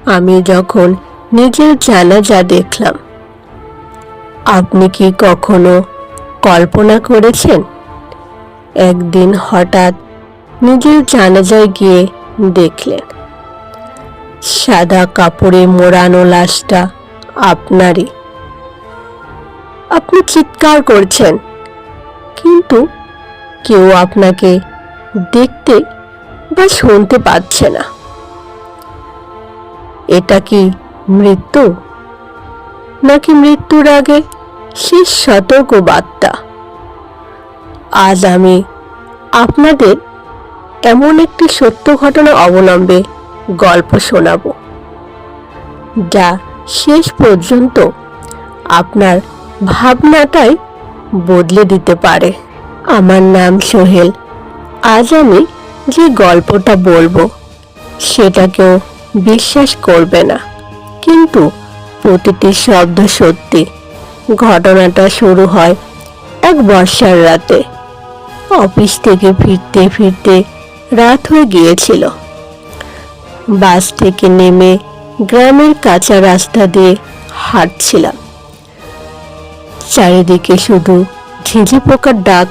আমি যখন নিজের জানাজা দেখলাম, আপনি কি কখনো কল্পনা করেছেন একদিন হঠাৎ নিজের জানাজায় গিয়ে দেখলেন সাদা কাপড়ে মোড়ানো লাশটা আপনারই? আপনি চিৎকার করছেন, কিন্তু কেউ আপনাকে দেখতে বা শুনতে পাচ্ছে না। এটা কি মৃত্যু, নাকি মৃত্যুর আগে শেষ সতর্ক বার্তা? আজ আমি আপনাদের এমন একটি সত্য ঘটনা অবলম্বে গল্প শোনাবো, যা শেষ পর্যন্ত আপনার ভাবনাটাই বদলে দিতে পারে। আমার নাম সোহেল। আজ আমি যে গল্পটা বলবো সেটা কেউ বিশ্বাস করবে না, কিন্তু প্রতিটি শব্দ সত্যি। ঘটনাটা শুরু হয় এক বর্ষার রাতে। অফিস থেকে ফিরতে ফিরতে রাত হয়ে গিয়েছিল। বাস থেকে নেমে গ্রামের কাঁচা রাস্তা দিয়ে হাঁটছিলাম। চারিদিকে শুধু ঝিঁঝি পোকার ডাক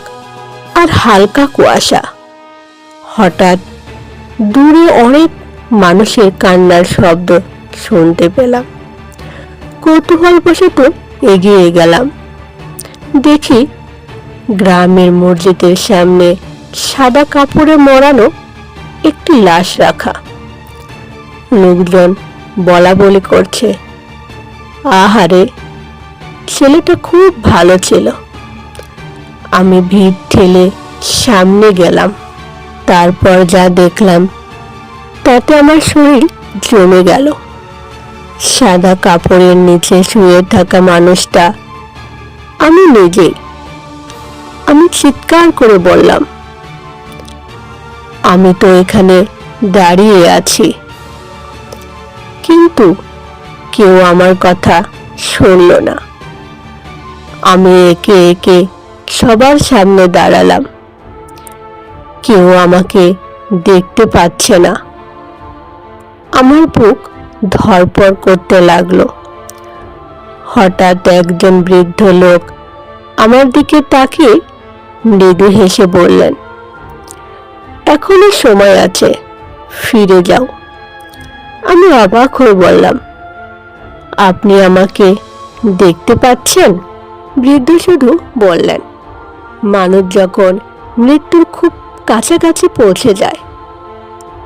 আর হালকা কুয়াশা। হঠাৎ দূরে অনেক মানুষের কান্নার শব্দ শুনতে পেলাম। কৌতূহলবশত এগিয়ে গেলাম। দেখি গ্রামের মসজিদের সামনে সাদা কাপড়ে মোড়ানো একটি লাশ রাখা। লোকজন বলা বলি করছে, আহারে, ছেলেটা খুব ভালো ছিল। আমি ভিড় ঠেলে সামনে গেলাম। তারপর যা দেখলাম তাতে আমার শরীর জমে গেল। সাদা কাপড়ের নিচে শুয়ে থাকা মানুষটা আমি নিজেই। আমি চিৎকার করে বললাম, আমি তো এখানে দাঁড়িয়ে আছি। কিন্তু কেউ আমার কথা শুনল না। আমি একে একে সবার সামনে দাঁড়ালাম। কেউ আমাকে দেখতে পাচ্ছে না। আমার বুক ধড়ফড় করতে লাগলো। হঠাৎ একজন বৃদ্ধ লোক আমার দিকে তাকিয়ে মৃদু হেসে বললেন, এখনো সময় আছে, ফিরে যাও। আমি অবাক হয়ে বললাম, আপনি আমাকে দেখতে পাচ্ছেন? বৃদ্ধ শুধু বললেন, মানুষ যখন মৃত্যুর খুব কাছাকাছি পৌঁছে যায়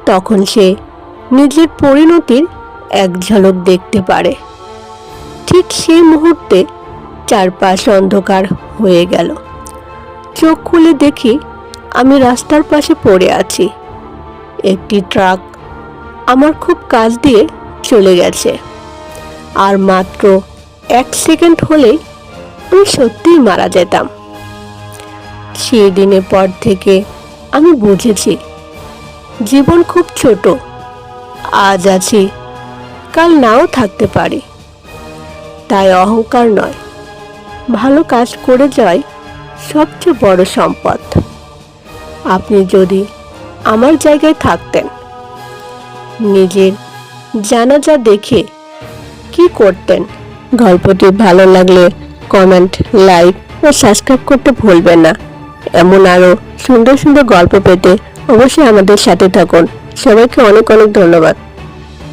তখন সে নিজের পরিণতির এক ঝলক দেখতে পারে। ঠিক সেই মুহূর্তে চারপাশ অন্ধকার হয়ে গেল। চোখ খুলে দেখি আমি রাস্তার পাশে পড়ে আছি। একটি ট্রাক আমার খুব কাছ দিয়ে চলে গেছে। আর মাত্র 1 সেকেন্ড হলেই আমি সত্যিই মারা যেতাম। সেই দিনের পর থেকে আমি বুঝেছি, জীবন খুব ছোট। আজ আছি, কাল নাও থাকতে পারি। তাই অহংকার নয়, ভালো কাজ করে যাওয়াই সবচেয়ে বড় সম্পদ। আপনি যদি আমার জায়গায় থাকতেন, নিজের জানাজা দেখে কি করতেন? গল্পটি ভালো লাগলে কমেন্ট, লাইক ও সাবস্ক্রাইব করতে ভুলবেন না। এমন আরো সুন্দর সুন্দর গল্প পেতে অবশ্যই আমাদের সাথে থাকুন। সবাইকে অনেক অনেক ধন্যবাদ।